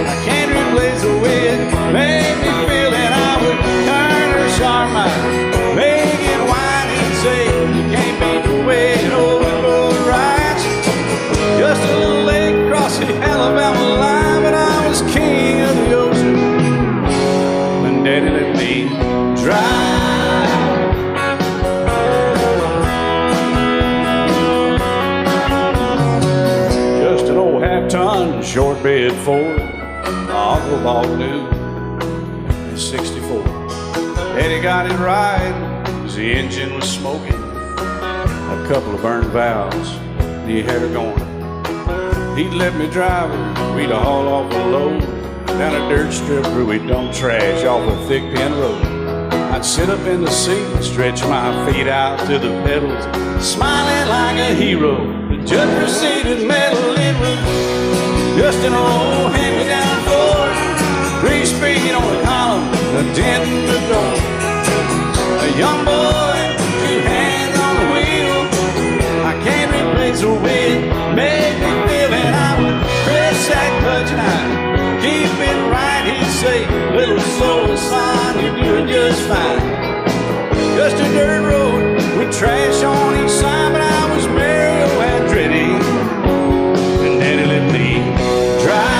S1: I can't replace the wind, made me feel that I would turn her sharp mind, make it wide and say, you can't beat the way an old boat rides. Just a little lake across the Alabama line, but I was king of the ocean when Daddy let me drive. Just an old half-ton short bed Ford my uncle bought new in '64. Daddy got it right as the engine was smoking, a couple of burned valves, and he had her going. He'd let me drive her, we'd haul off a load down a dirt strip where we'd dump trash off a thick pin road. I'd sit up in the seat and stretch my feet out to the pedals, smiling like a hero. The judge proceeded metal, it was just an old hand-me-down Ford, 3-speed on the column, a dent in the door. A young boy, two hands on the wheel. I can't replace the wind, made me feel that I would press that clutch and I'd keep it right. He'd say, little slow, son, you're doing just fine. Just a dirt road with trash on each side, but I was Mario Andretti, and Daddy let me drive.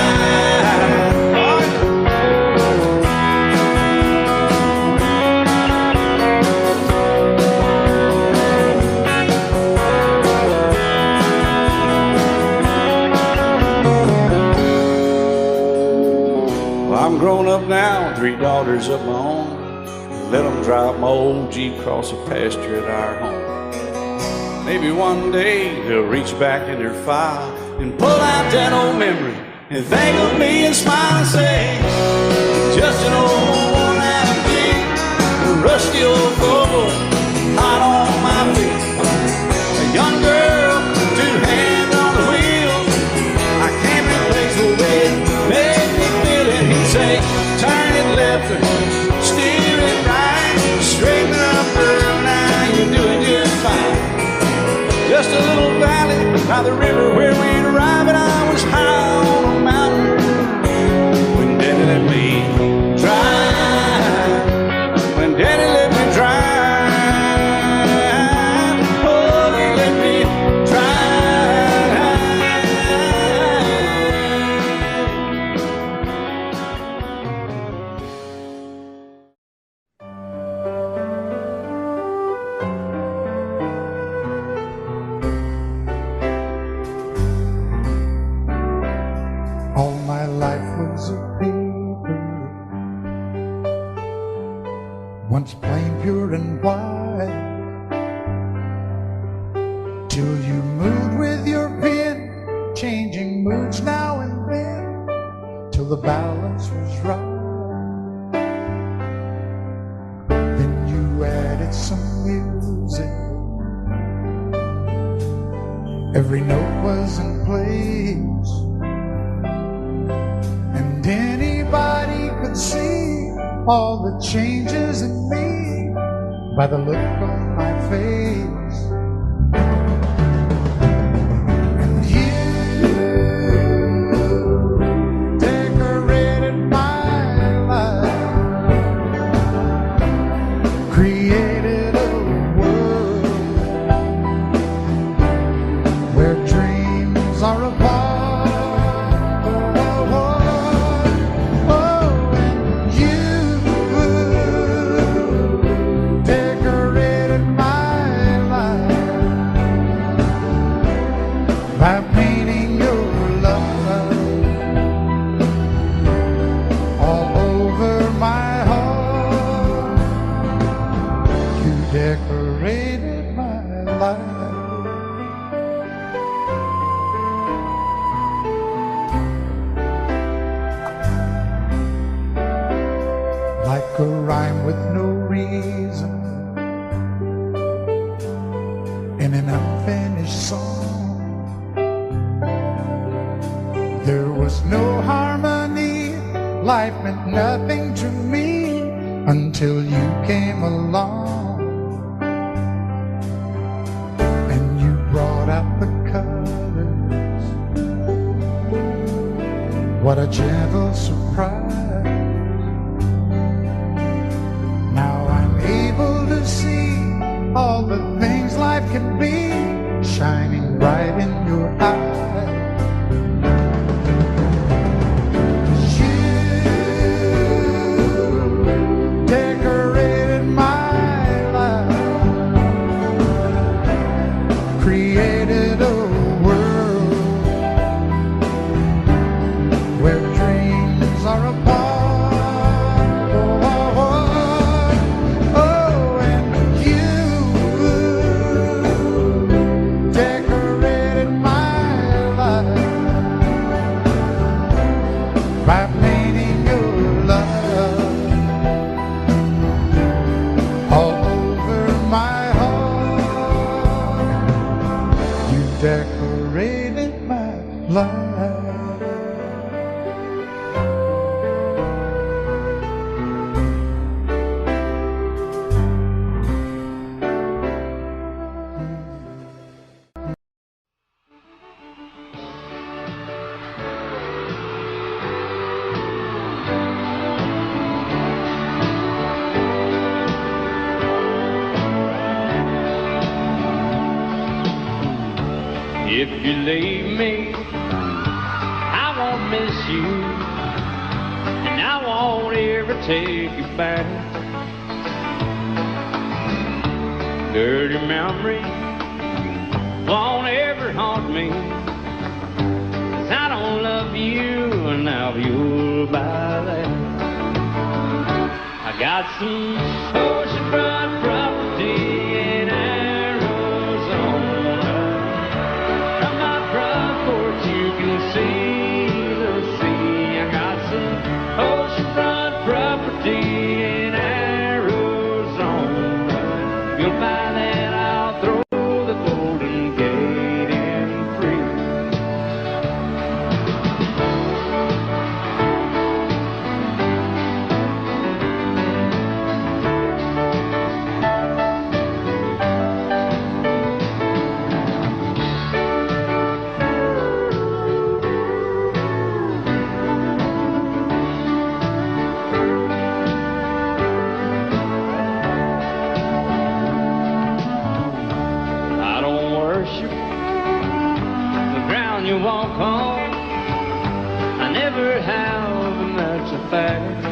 S1: I'm grown up now, 3 daughters of my own. Let them drive my old Jeep across the pasture at our home. Maybe one day they'll reach back in their file and pull out that old memory and think of me and smile and say, just an old worn-out Jeep, a rusty old Volvo, hot on my feet. A young girl, 2 hands on the wheel. I can't replace the wind, make me feel it. He'd say, turn it left or steer it right, straighten up, girl, now you're doing just fine. Just a little valley by the river where we'd arrive, and I was high on a mountain when Daddy let me drive. When Daddy let me drive, oh, he let me drive.
S3: All my life was a paper, once plain, pure and white, till you moved with your pen, changing moods now and then, till the balance was right. Then you added some music, every note was in place, and anybody could see all the changes in me by the look on my face. And you decorated my life, created a world where dreams are apart. By painting your love all over my heart, you decorated my life. Like a rhyme with no reason in an song. There was no harmony, life meant nothing to me until you came along. And you brought out the colors. What a gentle surprise. Now I'm able to see all the things life can be, shining bright in your eyes.
S6: If you leave me, I won't miss you, and I won't ever take you back. Dirty memory won't ever haunt me, 'cause I don't love you, and now you'll buy that. I got some oceanfront property in Arizona. From my front porch you can see the sea. I got some oceanfront property in Arizona. You'll buy that, I'll throw the Golden Gate in free. You walk on, I never have, and that's a fact.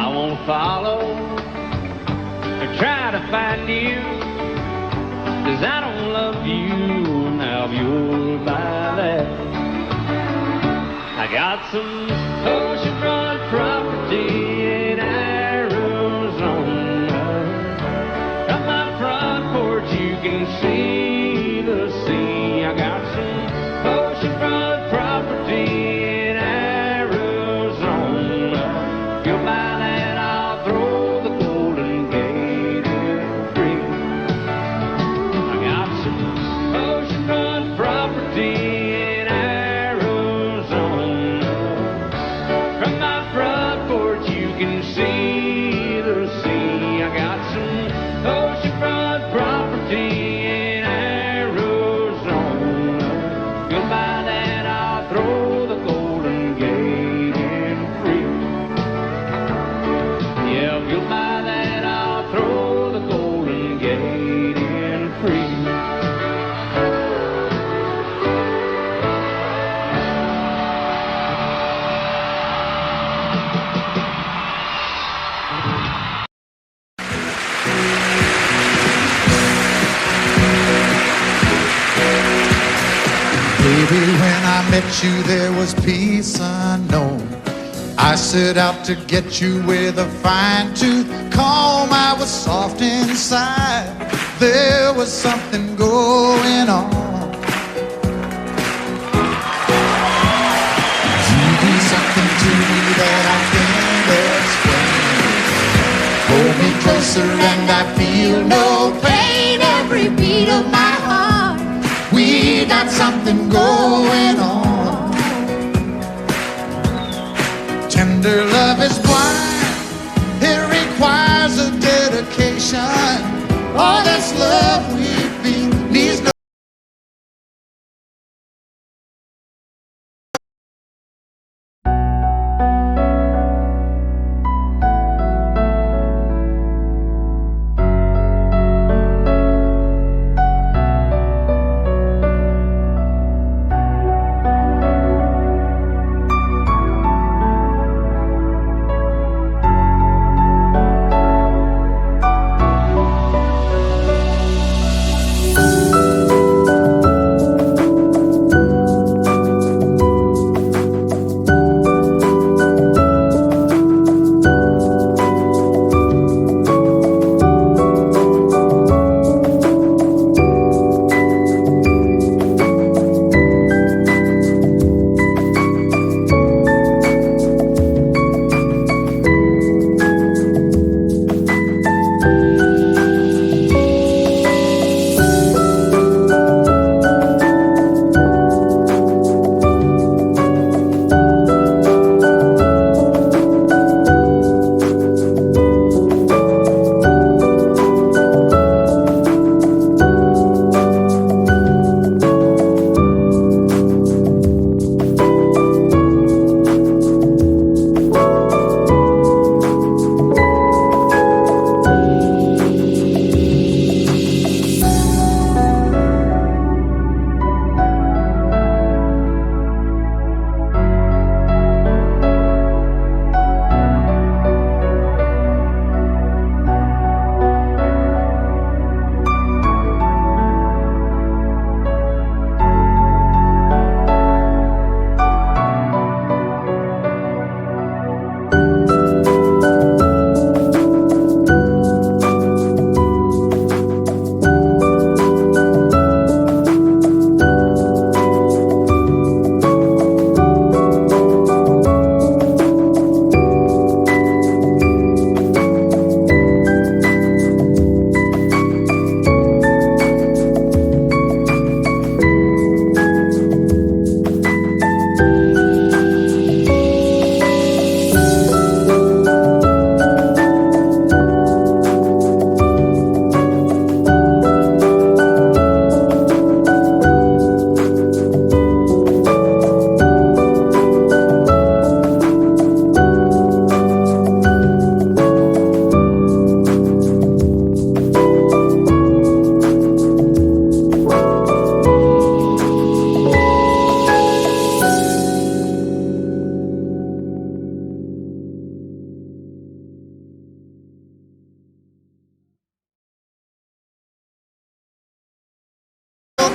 S6: I won't follow or try to find you, 'cause I don't love you, now you'll buy that. I got some oceanfront property in Arizona. From my front porch you can see the sea. I got some oceanfront property in Arizona. You'll buy that, I'll throw the Golden Gate in free. I got some oceanfront property in Arizona. From my front porch you can see the sea. I got some oceanfront property in Arizona. You'll buy that, I'll throw the Golden Gate in free. Yeah, if you'll buy that, I'll throw the Golden Gate in free.
S3: Baby, when I met you, there was peace unknown. I set out to get you with a fine-tooth comb. I was soft inside. There was something going on. You do something to me that I can't explain. Hold me closer and I feel no pain beat of my heart. We got something going on. Tender love is blind. It requires a dedication. All this love we feel needs no.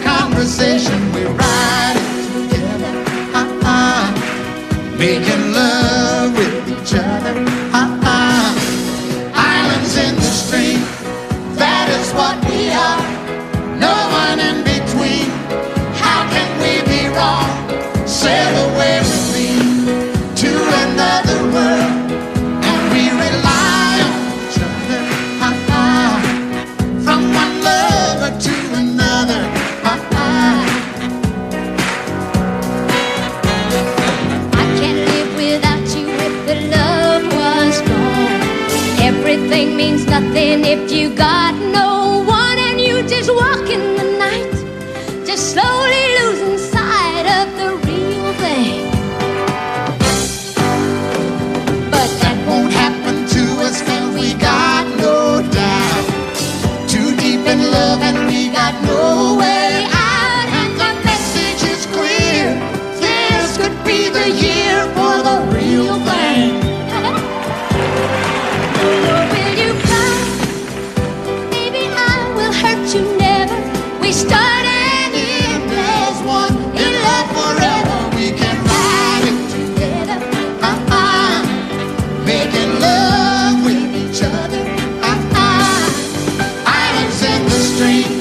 S3: Conversation, we ride it together, making love with each other, islands in the stream, that is what we are, no one in between. How can we be wrong? Sail away with me to another world, and we rely on each other, from one lover to another.
S8: Everything means nothing if you got no one and you just walk in the night, just slowly losing sight of the real thing.
S3: But that won't happen to us, 'cause we got no doubt. Too deep in love and we got no way out. And the message is clear, this could be the year for the real thing.
S8: You never. We start and end as one.
S3: In love forever, we can ride it together, making love with each other, islands in the stream,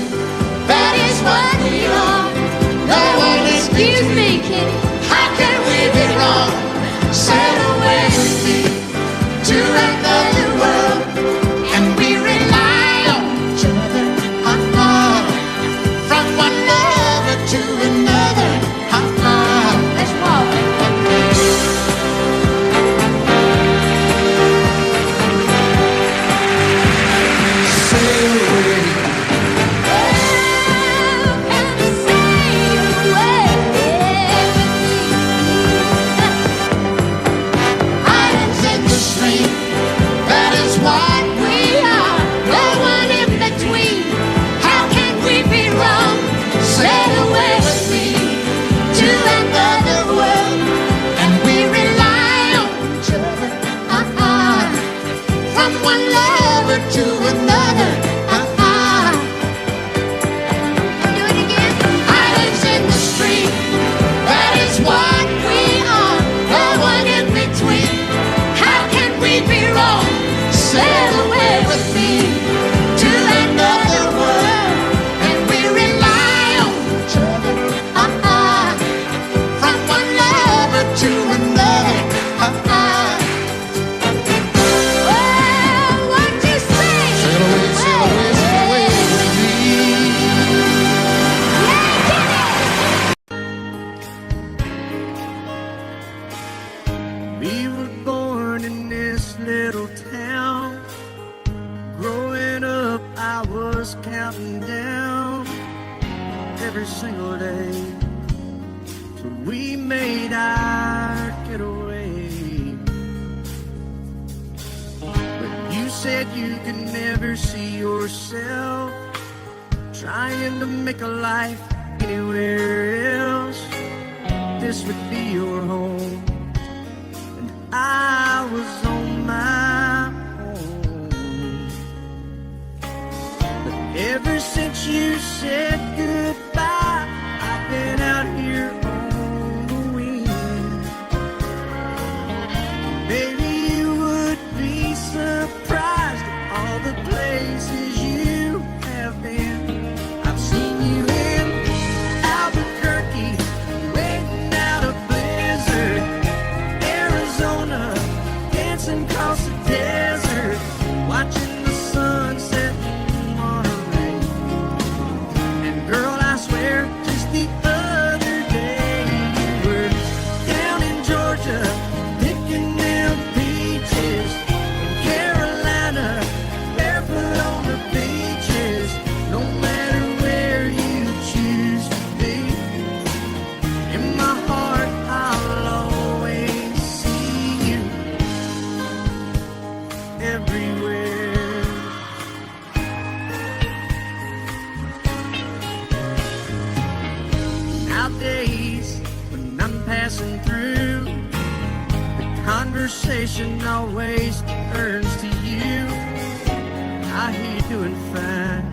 S3: that is what we are. No one
S8: Excuse me, kid.
S3: How can we be wrong? Sail away with me to another world, and we rely on each other,
S10: this little town. Growing up, I was counting down every single day till we made our getaway. But you said you could never see yourself trying to make a life anywhere else. This would be your home, and I was on my own. But ever since you said goodbye, I've been out here on the wing. Maybe you would be surprised at all the places you have been. I've seen you in Albuquerque, waiting out a blizzard, Arizona, dancing across the desert, watching the sunset in Monterey. And girl, I swear, just the other day you were down in Georgia, picking them peaches, in Carolina, barefoot on the beaches. No matter where you choose to be, in my heart I'll always see you everywhere. Nowadays, when I'm passing through, the conversation always turns to you. I hear you doing fine,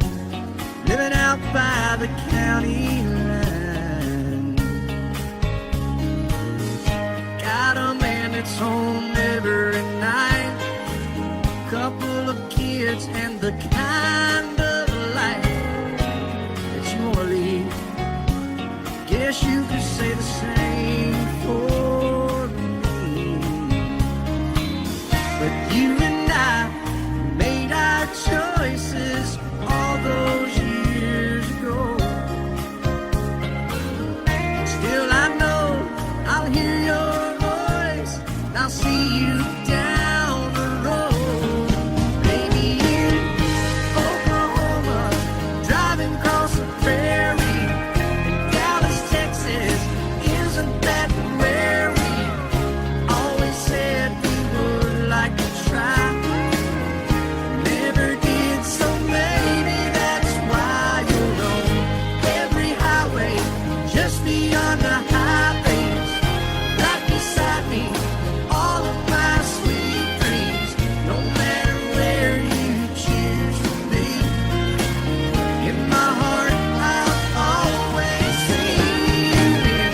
S10: living out by the county line. Got a man that's home every night, couple of kids, and the kind of life that you wanna lead. Guess you could say the same for me. But you and I made our choices all those years ago. Still I know I'll hear your voice, and I'll see you down the road. Maybe in Oklahoma, driving across the prairie, in Dallas, Texas, isn't that where we always said we would like to try? Never did, so maybe that's why you're on every highway, just beyond the highways, right beside me, all of my sweet dreams. No matter where you choose to be, in my heart I'll always see you in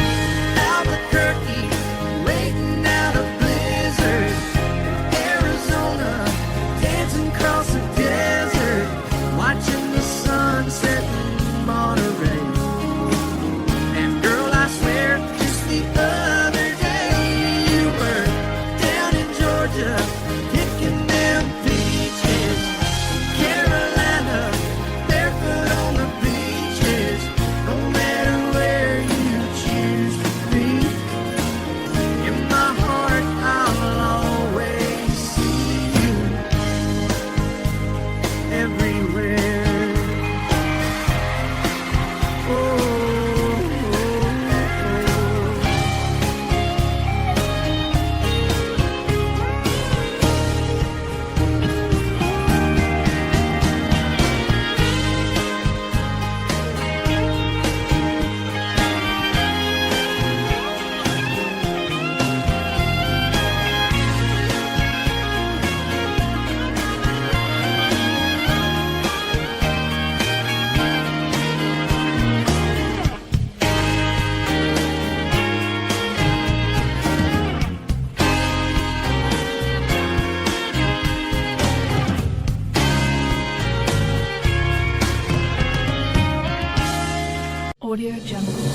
S10: Albuquerque, waiting out a blizzard, Arizona, dancing across the desert, watching the sunset in Monterey. And girl, I swear, just the other day you were down in Georgia, picking them peaches, Carolina, barefoot on the beaches. No matter where you choose to be, in my heart I'll always see you everywhere. Oh, oh, oh.
S11: Audio Jungle.